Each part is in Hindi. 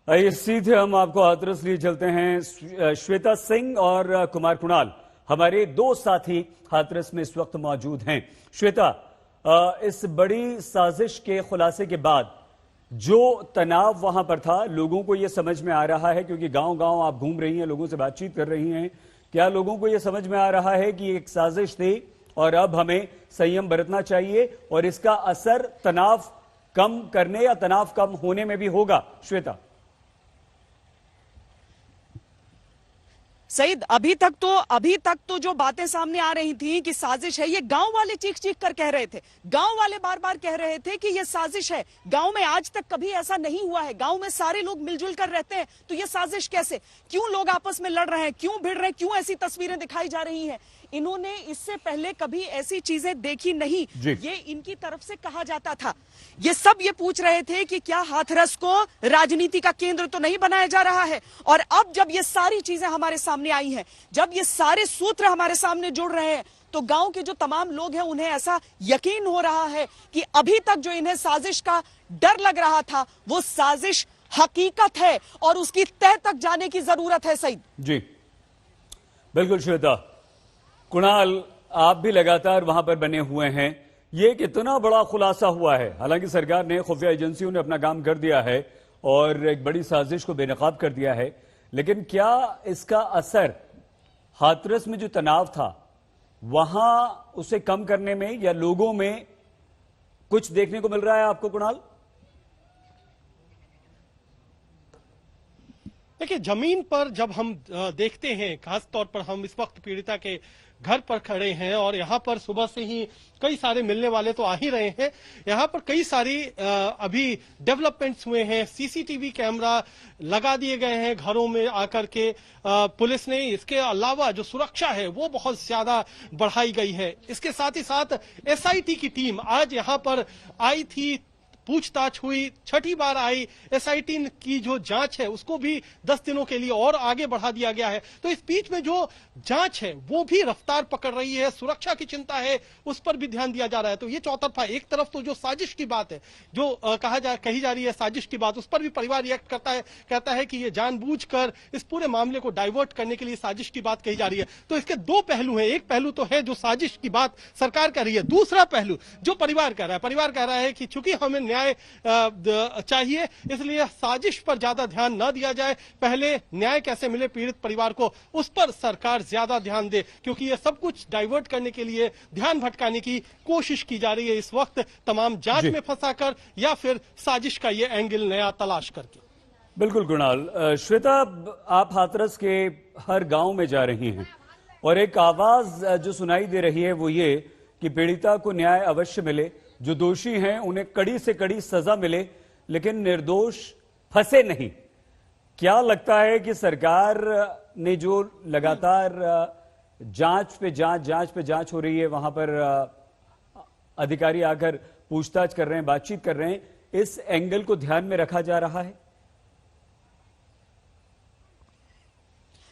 आइए सीधे हम आपको हाथरस लिए चलते हैं। श्वेता सिंह और कुमार कुणाल हमारे दो साथी हाथरस में इस वक्त मौजूद हैं। श्वेता, इस बड़ी साजिश के खुलासे के बाद जो तनाव वहां पर था, लोगों को यह समझ में आ रहा है, क्योंकि गांव गांव आप घूम रही हैं, लोगों से बातचीत कर रही हैं, क्या लोगों को यह समझ में आ रहा है कि एक साजिश थी और अब हमें संयम बरतना चाहिए और इसका असर तनाव कम करने या तनाव कम होने में भी होगा? श्वेता। सईद, अभी तक तो जो बातें सामने आ रही थी कि साजिश है, ये गांव वाले चीख चीख कर कह रहे थे। गांव वाले बार बार कह रहे थे कि ये साजिश है। गांव में आज तक कभी ऐसा नहीं हुआ है। गांव में सारे लोग मिलजुल कर रहते हैं, तो ये साजिश कैसे? क्यों लोग आपस में लड़ रहे हैं? क्यों भिड़ रहे हैं? क्यों ऐसी तस्वीरें दिखाई जा रही हैं? इन्होंने इससे पहले कभी ऐसी चीजें देखी नहीं, ये इनकी तरफ से कहा जाता था। ये सब ये पूछ रहे थे कि क्या हाथरस को राजनीति का केंद्र तो नहीं बनाया जा रहा है। और अब जब ये सारी चीजें हमारे सामने आई हैं, जब ये सारे सूत्र हमारे सामने जुड़ रहे हैं, तो गांव के जो तमाम लोग हैं उन्हें ऐसा यकीन हो रहा है कि अभी तक जो इन्हें साजिश का डर लग रहा था, वो साजिश हकीकत है और उसकी तह तक जाने की जरूरत है। सईद जी बिल्कुल। श्वेता, कुणाल, आप भी लगातार वहां पर बने हुए हैं, ये कितना बड़ा खुलासा हुआ है। हालांकि सरकार ने, खुफिया एजेंसियों ने अपना काम कर दिया है और एक बड़ी साजिश को बेनकाब कर दिया है, लेकिन क्या इसका असर हाथरस में जो तनाव था वहां उसे कम करने में या लोगों में कुछ देखने को मिल रहा है आपको, कुणाल? देखिए, जमीन पर जब हम देखते हैं, खासतौर पर हम इस वक्त पीड़िता के घर पर खड़े हैं और यहाँ पर सुबह से ही कई सारे मिलने वाले तो आ ही रहे हैं। यहाँ पर कई सारी अभी डेवलपमेंट्स हुए हैं। सीसीटीवी कैमरा लगा दिए गए हैं घरों में आकर के। पुलिस ने, इसके अलावा जो सुरक्षा है वो बहुत ज्यादा बढ़ाई गई है। इसके साथ ही साथ एसआईटी की टीम आज यहाँ पर आई थी, पूछताछ हुई, छठी बार आई। एसआईटी की जो जांच है उसको भी 10 दिनों के लिए और आगे बढ़ा दिया गया है। तो इस बीच में जो जांच है वो भी रफ्तार पकड़ रही है। सुरक्षा की चिंता है, उस पर भी ध्यान दिया जा रहा है। तो ये चौतरफा, एक तरफ तो जो साजिश की बात है, जो कही जा रही है साजिश की बात, उस पर भी परिवार रिएक्ट करता है, कहता है कि ये जानबूझकर इस पूरे मामले को डाइवर्ट करने के लिए साजिश की बात कही जा रही है। तो इसके दो पहलू हैं। एक पहलू तो है जो साजिश की बात सरकार कर रही है, दूसरा पहलू जो परिवार कह रहा है। परिवार कह रहा है कि चूंकि हमें न्याय चाहिए, इसलिए साजिश पर ज्यादा ध्यान न दिया जाए, पहले न्याय कैसे मिले पीड़ित परिवार को, उस पर सरकार ज्यादा ध्यान दे, क्योंकि ये सब कुछ डाइवर्ट करने के लिए, ध्यान भटकाने की कोशिश की जा रही है इस वक्त, तमाम जांच में फंसाकर या फिर साजिश का ये एंगल नया तलाश करके। बिल्कुल कुणाल। श्वेता, आप हाथरस के हर गांव में जा रही हैं और एक आवाज जो सुनाई दे रही है वो ये कि पीड़िता को न्याय अवश्य मिले, जो दोषी हैं उन्हें कड़ी से कड़ी सजा मिले, लेकिन निर्दोष फंसे नहीं। क्या लगता है कि सरकार ने जो लगातार जांच पे जांच हो रही है, वहां पर अधिकारी आकर पूछताछ कर रहे हैं, बातचीत कर रहे हैं, इस एंगल को ध्यान में रखा जा रहा है?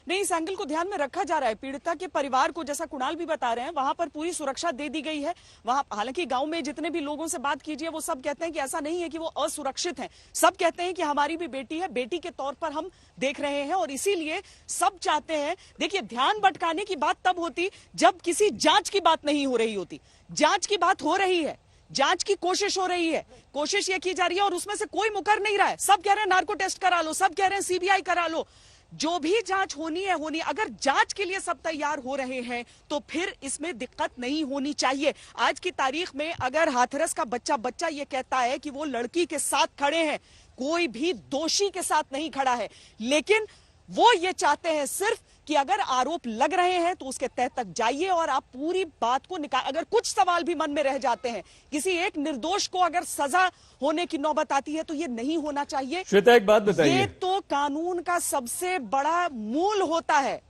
नहीं, इस एंगल को ध्यान में रखा जा रहा है। पीड़िता के परिवार को, जैसा कुणाल भी बता रहे हैं, वहां पर पूरी सुरक्षा दे दी गई है। वहां हालांकि गांव में जितने भी लोगों से बात कीजिए, वो सब कहते हैं कि ऐसा नहीं है कि वो असुरक्षित हैं। सब कहते हैं कि हमारी भी बेटी है, बेटी के तौर पर हम देख रहे हैं और इसीलिए सब चाहते हैं। देखिए, ध्यान भटकाने की बात तब होती जब किसी जांच की बात नहीं हो रही होती। जांच की बात हो रही है, जांच की कोशिश हो रही है, कोशिश ये की जा रही है और उसमें से कोई मुकर नहीं रहा है। सब कह रहे हैं नार्को टेस्ट करा लो, सब कह रहे हैं सीबीआई करा लो। जो भी जांच होनी है होनी। अगर जांच के लिए सब तैयार हो रहे हैं तो फिर इसमें दिक्कत नहीं होनी चाहिए। आज की तारीख में अगर हाथरस का बच्चा ये कहता है कि वो लड़की के साथ खड़े हैं, कोई भी दोषी के साथ नहीं खड़ा है, लेकिन वो ये चाहते हैं सिर्फ कि अगर आरोप लग रहे हैं तो उसके तह तक जाइए और आप पूरी बात को निकाल। अगर कुछ सवाल भी मन में रह जाते हैं, किसी एक निर्दोष को अगर सजा होने की नौबत आती है तो ये नहीं होना चाहिए। श्वेता, एक बात बताइए, ये तो कानून का सबसे बड़ा मूल होता है।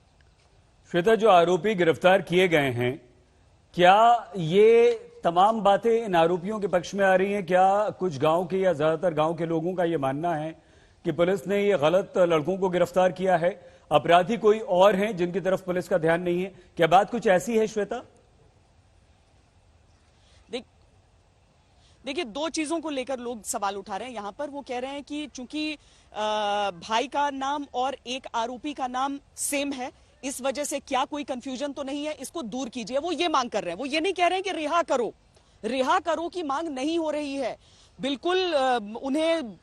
श्वेता, जो आरोपी गिरफ्तार किए गए हैं, क्या ये तमाम बातें इन आरोपियों के पक्ष में आ रही हैं? क्या कुछ गांव के या ज्यादातर गांव के लोगों का यह मानना है कि पुलिस ने ये गलत लड़कों को गिरफ्तार किया है, अपराधी कोई और हैं जिनकी तरफ पुलिस का ध्यान नहीं है? क्या बात कुछ ऐसी है श्वेता? देखिए, दो चीजों को लेकर लोग सवाल उठा रहे हैं यहाँ पर। वो कह रहे हैं कि चूंकि भाई का नाम और एक आरोपी का नाम सेम है, इस वजह से क्या कोई कंफ्यूजन तो नहीं है, इसको दूर कीजिए। वो ये मांग कर रहे हैं, वो ये नहीं कह रहे हैं कि रिहा करो की मांग नहीं हो रही है। बिल्कुल उन्हें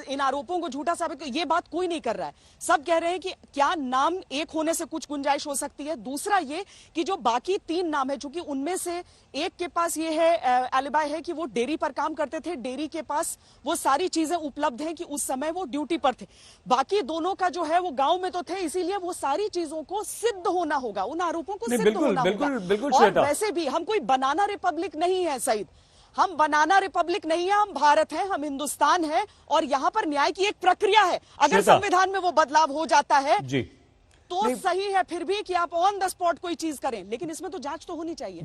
इन आरोपों को झूठा साबित, ये बात कोई नहीं कर रहा है। सब कह रहे हैं कि क्या नाम एक होने से कुछ गुंजाइश हो सकती है। दूसरा ये कि जो बाकी 3 नाम है, चूंकि उनमें से एक के पास ये है एलिबाई है कि वो डेयरी पर काम करते थे, डेयरी के पास वो सारी चीजें उपलब्ध हैं कि उस समय वो ड्यूटी पर थे। बाकी दोनों का जो है वो गांव में तो थे, इसीलिए वो सारी चीजों को सिद्ध होना होगा, उन आरोपों को सिद्ध होना होगा। और वैसे भी हम कोई बनाना रिपब्लिक नहीं है सईद, हम बनाना रिपब्लिक नहीं है, हम भारत हैं, हम हिंदुस्तान है, और यहां पर न्याय की एक प्रक्रिया है। अगर संविधान में वो बदलाव हो जाता है जी तो सही है, फिर भी कि आप ऑन द स्पॉट कोई चीज करें, लेकिन इसमें तो जांच तो होनी चाहिए।